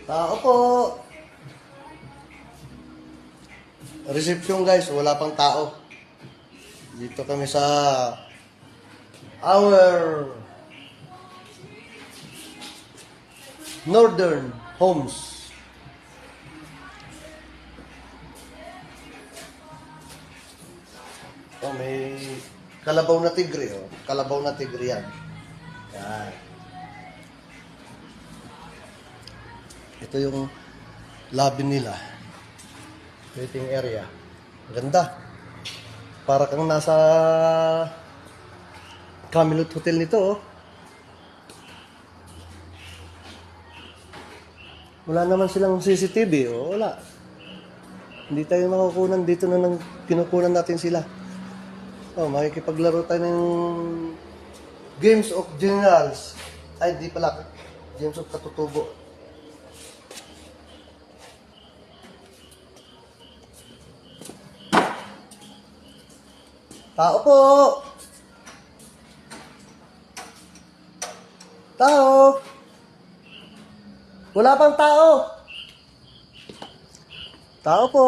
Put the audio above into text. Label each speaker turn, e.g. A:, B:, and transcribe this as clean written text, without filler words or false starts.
A: Tao po. Reception guys, wala pang tao. Dito kami sa our Northern Homes. Oh, may kalabaw na tigre, oh. Kalabaw na tigre yan. Yan. Ito yung lobby nila. Waiting area. Ganda. Para kang nasa Camelot Hotel nito, oh. Wala naman silang CCTV, oh. Wala. Hindi tayo makukunan dito na nang kinukunan natin sila. Oh, makikipaglaro tayo ng Games of Generals. Ay, di pala. Games of Katutubo. Tao po! Tao! Wala pang tao! Tao po!